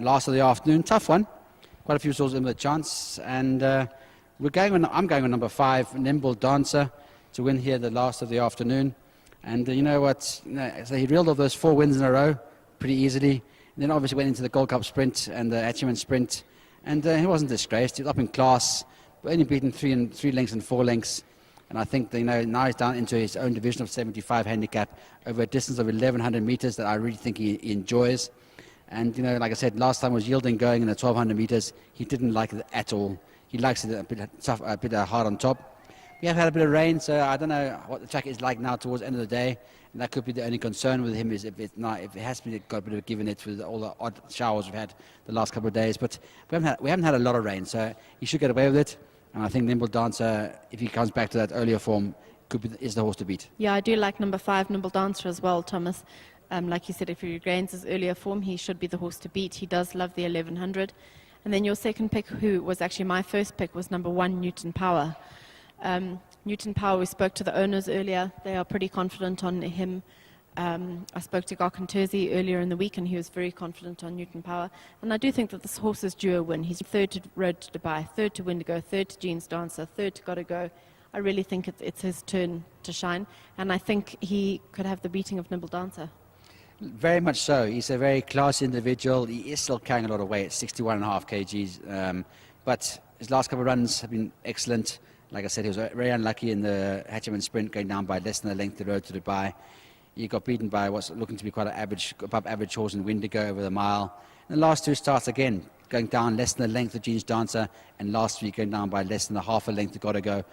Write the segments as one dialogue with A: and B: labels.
A: last of the afternoon. Tough one. Quite a few souls in with a chance. And I'm going on number 5, Nimble Dancer, to win here the last of the afternoon. And you know what? So he reeled off those 4 wins in a row pretty easily. And then obviously went into the Gold Cup sprint and the Achievement sprint. And he wasn't disgraced. He was up in class, but only beaten 3 lengths and 4 lengths. And I think now he's down into his own division of 75 handicap over a distance of 1,100 meters that I really think he enjoys. And like I said, last time was yielding going in the 1,200 meters. He didn't like it at all. He likes it a bit tough, a bit hard on top. We have had a bit of rain, so I don't know what the track is like now towards the end of the day. And that could be the only concern with him, is if it has got a bit of giving it with all the odd showers we've had the last couple of days. But we haven't had a lot of rain, so he should get away with it. And I think Nimble Dancer, if he comes back to that earlier form, is the horse to beat.
B: Yeah, I do like number 5, Nimble Dancer as well, Thomas. Like you said, if he regains his earlier form, he should be the horse to beat. He does love the 1,100. And then your second pick, who was actually my first pick, was number 1, Newton Power. Newton Power, we spoke to the owners earlier. They are pretty confident on him. I spoke to Gokhan Tezi earlier in the week, and he was very confident on Newton Power. And I do think that this horse is due a win. He's 3rd to Road to Dubai, 3rd to Windigo, 3rd to Jean's Dancer, 3rd to Gotta Go. I really think it's his turn to shine, and I think he could have the beating of Nimble Dancer.
A: Very much so. He's a very classy individual. He is still carrying a lot of weight, 61.5 kgs. But his last couple of runs have been excellent. Like I said, he was very unlucky in the Hatchman sprint, going down by less than a length the Road to Dubai. He got beaten by what's looking to be quite an above average horse in Windigo over the mile. And the last 2 starts, again, going down less than a length of Jean's Dancer, and last week going down by less than a half a length to Gotta Go.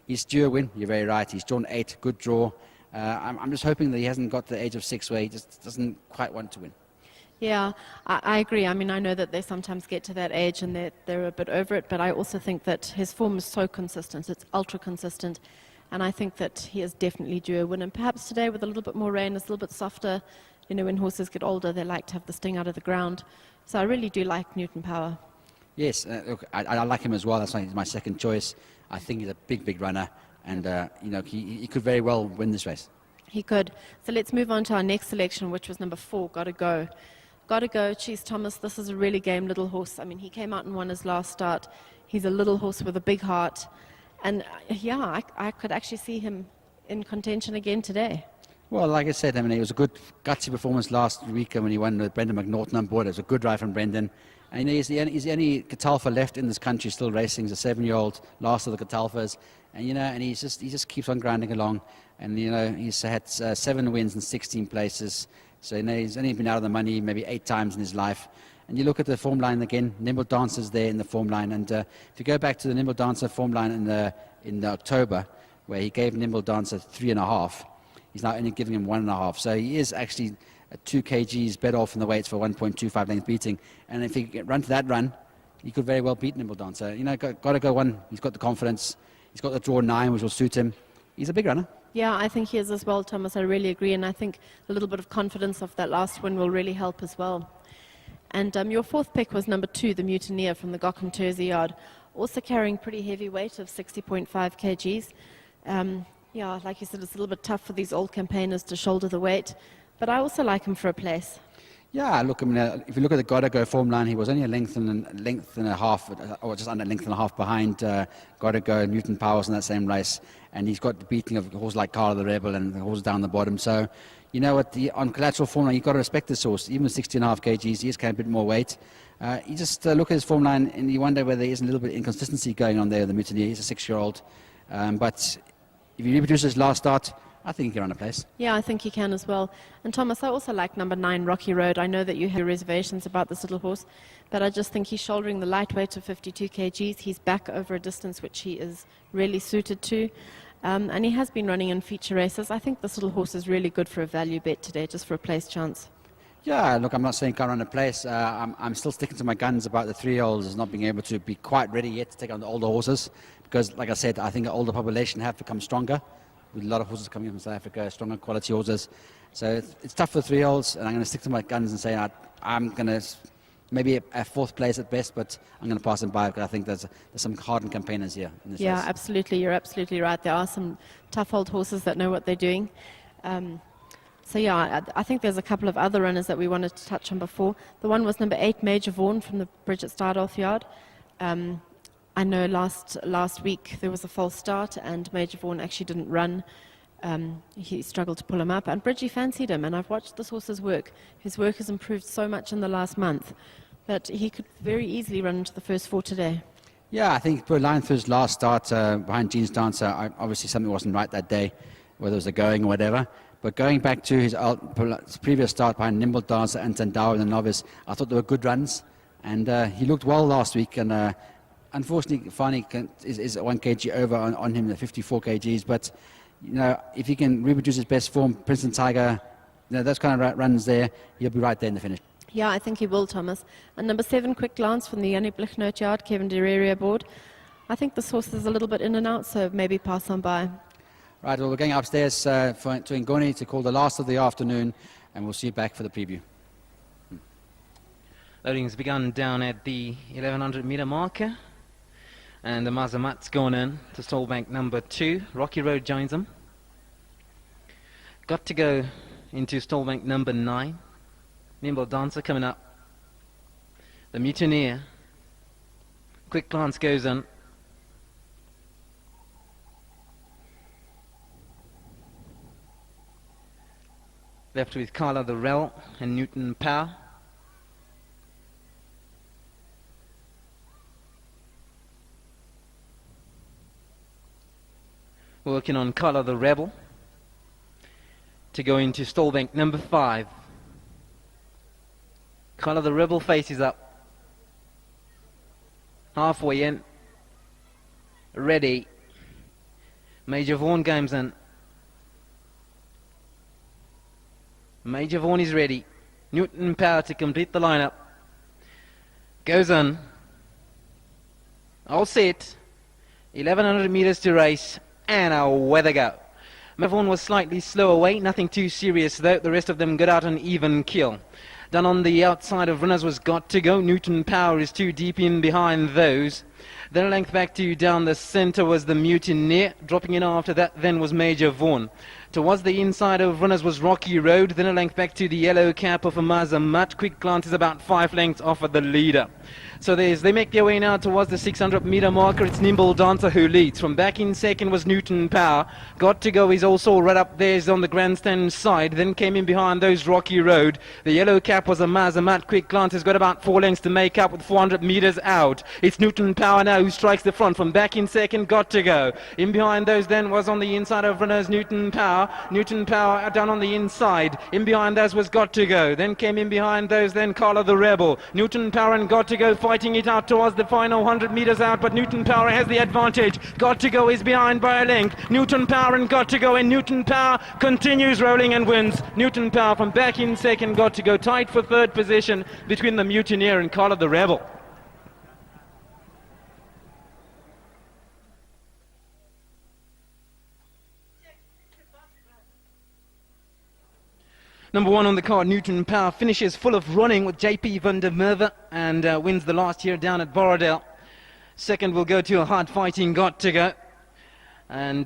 A: He's due a win, you're very right. He's drawn 8, good draw. I'm just hoping that he hasn't got to the age of 6 where he just doesn't quite want to win.
B: Yeah, I agree. I mean, I know that they sometimes get to that age and they're a bit over it, but I also think that his form is so consistent. It's ultra consistent. And I think that he is definitely due a win. And perhaps today, with a little bit more rain, it's a little bit softer. When horses get older, they like to have the sting out of the ground. So I really do like Newton Power.
A: Yes, look, I like him as well. That's why he's my second choice. I think he's a big runner. And, he could very well win this race.
B: He could. So let's move on to our next selection, which was number 4, Gotta Go. Gotta Go, geez, Thomas, this is a really game little horse. I mean, he came out and won his last start. He's a little horse with a big heart. And, yeah, I could actually see him in contention again today.
A: Well, like I said, it was a good gutsy performance last week when he won with Brendan McNaughton on board. It was a good ride from Brendan. And he's the only Catalfa left in this country still racing. He's a 7-year-old, last of the Catalfas. And he just keeps on grinding along. And, he's had 7 wins and 16 places. So, he's only been out of the money maybe 8 times in his life. And you look at the form line again, Nimble Dancer's there in the form line. And if you go back to the Nimble Dancer form line in the October, where he gave Nimble Dancer 3.5, he's now only giving him 1.5. So he is actually 2 kgs better off in the weights for 1.25 length beating. And if he run to that run, he could very well beat Nimble Dancer. Got to go 1. He's got the confidence. He's got the draw 9, which will suit him. He's a big runner.
B: Yeah, I think he is as well, Thomas. I really agree. And I think a little bit of confidence of that last win will really help as well. And your 4th pick was number 2, the Mutineer from the Gokhan Tezi yard, also carrying pretty heavy weight of 60.5 kgs. Yeah, like you said, it's a little bit tough for these old campaigners to shoulder the weight, but I also like him for a place.
A: Yeah, look, if you look at the Gotta Go form line, he was only a length and a half, or just under a length and a half behind Gotta Go, Newton Powers in that same race, and he's got the beating of a horse like Carl the Rebel and the horse down the bottom. So, you know what, on collateral form line, you've got to respect this horse. Even with 60.5 kgs, he is carrying a bit more weight. You just look at his form line and you wonder whether there isn't a little bit of inconsistency going on there with the Mutineer. He's a 6-year-old, but if he reproduces his last start, I think he can run a place.
B: Yeah, I think he can as well. And Thomas, I also like number 9, Rocky Road. I know that you have reservations about this little horse, but I just think he's shouldering the lightweight of 52 kgs. He's back over a distance which he is really suited to. And he has been running in feature races. I think this little horse is really good for a value bet today, just for a place chance.
A: Yeah, look, I'm not saying can't run a place. I'm still sticking to my guns about the 3-year-olds not being able to be quite ready yet to take on the older horses. Because, like I said, I think the older population have become stronger. With a lot of horses coming from South Africa, stronger quality horses. So it's tough for the 3-year-olds, and I'm going to stick to my guns and say I'm going to maybe a 4th place at best, but I'm going to pass them by because I think there's some hardened campaigners here in this race.
B: Yeah, absolutely. You're absolutely right. There are some tough old horses that know what they're doing. So yeah, I think there's a couple of other runners that we wanted to touch on before. The one was number 8, Major Vaughan from the Bridget Stardolph yard. I know last week there was a false start and Major Vaughan actually didn't run. He struggled to pull him up, and Bridgie fancied him, and I've watched this horse's work. His work has improved so much in the last month that he could very easily run into the first 4 today.
A: Yeah, I think for line for his last start behind Jean's Dancer, obviously something wasn't right that day, whether it was a going or whatever. But going back to his previous start behind Nimble Dancer and Zandawa in the novice, I thought they were good runs. And he looked well last week. And unfortunately, finally is 1 kg over on him, the 54 kgs. But, you know, if he can reproduce his best form, Princeton Tiger, you know, those kind of runs there, he'll be right there in the finish.
B: Yeah, I think he will, Thomas. And number 7, Quick Glance from the Yannick Blichnote yard, Kevin Dereria aboard. I think this horse is a little bit in and out, so maybe pass on by.
A: Right, well, we're going upstairs to Ngoni to call the last of the afternoon, and we'll see you back for the preview.
C: Loading's begun down at the 1100 metre marker, and the Mazamat's gone in to stall bank number 2. Rocky Road joins them. Got to go into stall bank number 9. Nimble Dancer coming up. The Mutineer. Quick Glance goes in. Left with Carla the Rel and Newton Power. Working on Carla the Rebel to go into stall bank number 5. Carla the Rebel faces up. Halfway in. Ready. Major Vaughan games in. Major Vaughan is ready. Newton Power to complete the lineup. Goes in. All set. 1100 metres to race. And away they go. Major Vaughan was slightly slow away. Nothing too serious though. The rest of them got out an even kill. Done on the outside of runners was Got to Go. Newton Power is too deep in behind those. Then a length back to down the centre was the Mutineer. Dropping in after that then was Major Vaughan. Towards the inside of runners was Rocky Road. Then a length back to the yellow cap of Amaza Mutt. Quick Glance is about 5 lengths off of the leader. So they make their way now towards the 600 metre marker. It's Nimble Dancer who leads. From back in second was Newton Power. Got to Go is also right up there, is on the grandstand side. Then came in behind those Rocky Road. The yellow cap was Amaza Mutt. Quick Glance has got about 4 lengths to make up with 400 metres out. It's Newton Power now who strikes the front. From back in second, Got to Go. In behind those then was on the inside of runners Newton Power. Newton Power down on the inside. In behind those was Got to Go. Then came in behind those then Carla the Rebel. Newton Power and Got to Go fighting it out towards the final 100 metres out, but Newton Power has the advantage. Got to Go is behind by a length. Newton Power and Got to Go, and Newton Power continues rolling and wins. Newton Power from back in second, Got to Go tight for third position between the Mutineer and Carla the Rebel. Number 1 on the card, Newton Power, finishes full of running with JP van der Merwe and wins the last year down at Borrowdale. Second will go to a hard-fighting Got to Go. And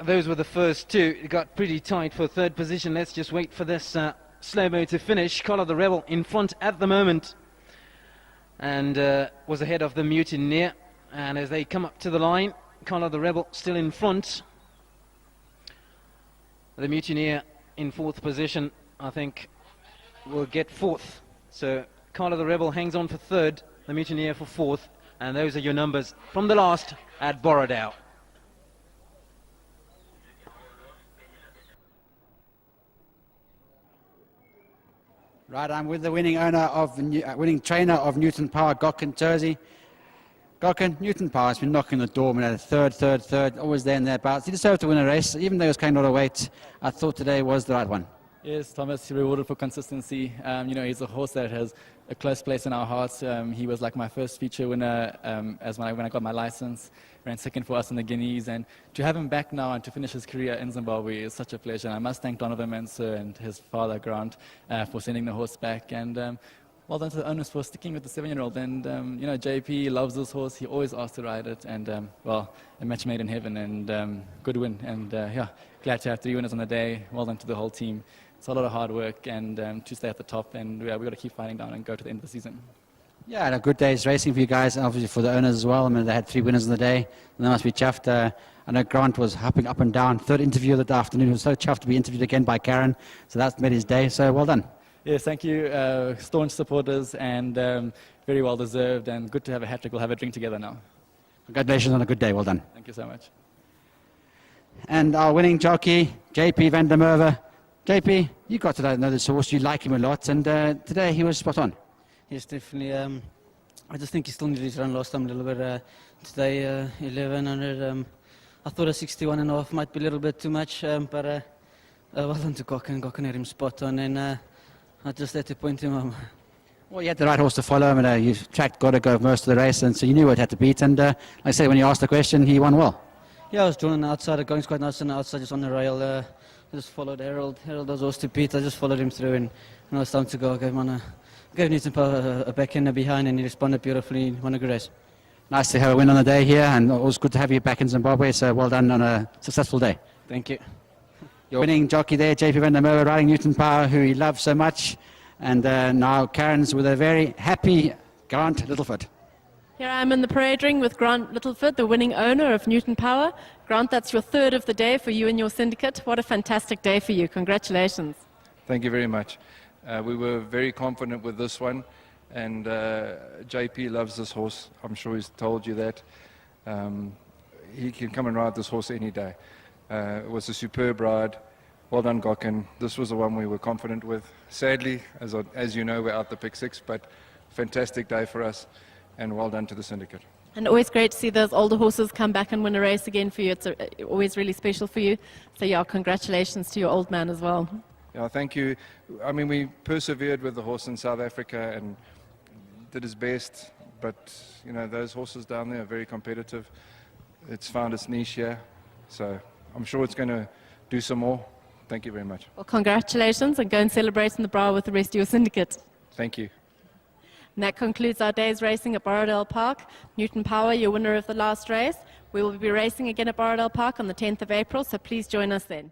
C: those were the first two. It got pretty tight for third position. Let's just wait for this slow-mo to finish. Carla the Rebel in front at the moment. And was ahead of the Mutineer. And as they come up to the line, Carla the Rebel still in front. The Mutineer in fourth position, I think, will get fourth. So Carla the Rebel hangs on for third, the Mutineer for fourth, and those are your numbers from the last at Borrowdale.
A: Right, I'm with the winning trainer of Newton Power, Gokhan Tezi. Gokhan, Newton Power has been knocking the door, third, always there and thereabouts. He deserved to win a race, even though it was kind of a weight. I thought today was the right one.
D: Yes, Thomas, rewarded for consistency. He's a horse that has a close place in our hearts. He was like my first feature winner when I got my license. Ran second for us in the Guineas, and to have him back now and to finish his career in Zimbabwe is such a pleasure. And I must thank Donovan Mensah and his father Grant for sending the horse back. And well done to the owners for sticking with the 7-year-old. And JP loves this horse. He always asks to ride it. And a match made in heaven, and good win. And glad to have 3 winners on the day. Well done to the whole team It's a lot of hard work and to stay at the top, and we've got to keep fighting down and go to the end of the season.
A: Yeah, and a good day's racing for you guys, and obviously for the owners as well. I mean, they had 3 winners in the day, and they must be chuffed. I know Grant was hopping up and down. 3rd interview of the afternoon. He was so chuffed to be interviewed again by Karen, so that's made his day. So well done.
D: Yes, thank you. Staunch supporters, and very well deserved, and good to have a hat-trick. We'll have a drink together now.
A: Congratulations on a good day. Well done.
D: Thank you so much.
A: And our winning jockey, JP van der Merwe. JP, you got to know this horse. You like him a lot, and today he was spot on.
E: Yes, definitely. I just think he still needed his run last time a little bit. Today, 1100. I thought a 61.5 might be a little bit too much, but well done to Gokhan. Gokhan had him spot on, and I just had to point him on.
A: Well, you had the right horse to follow him, and you tracked Gokhan most of the race, and so you knew what had to beat. And like I say, when you asked the question, he won well.
E: Yeah, I was drawn on the outside. Going quite nice on the outside, just on the rail. I just followed Harold. Harold was horse to beat. I just followed him through, and when it was time to go, I gave Newton Power a backhander behind, and he responded beautifully. Won a good race.
A: Nice to have a win on the day here, and it was good to have you back in Zimbabwe, so well done on a successful day.
E: Thank you.
A: Your winning jockey there, JP van der Merwe, riding Newton Power, who he loves so much. And now Karen's with a very happy Grant Littleford.
B: Here I am in the parade ring with Grant Littleford, the winning owner of Newton Power. Grant, that's your 3rd of the day for you and your syndicate. What a fantastic day for you. Congratulations.
F: Thank you very much. We were very confident with this one, and JP loves this horse. I'm sure he's told you that. He can come and ride this horse any day. It was a superb ride. Well done, Gokhan. This was the one we were confident with. Sadly, as you know, we're out the pick 6, but fantastic day for us, and well done to the syndicate.
B: And always great to see those older horses come back and win a race again for you. It's always really special for you. So yeah, congratulations to your old man as well.
F: Yeah, thank you. I mean, we persevered with the horse in South Africa and did his best, but you know, those horses down there are very competitive. It's found its niche here, so I'm sure it's going to do some more. Thank you very much.
B: Well, congratulations, and go and celebrate in the Bra with the rest of your syndicate.
F: Thank you.
B: And that concludes our day's racing at Borrowdale Park. Newton Power, your winner of the last race. We will be racing again at Borrowdale Park on the 10th of April, so please join us then.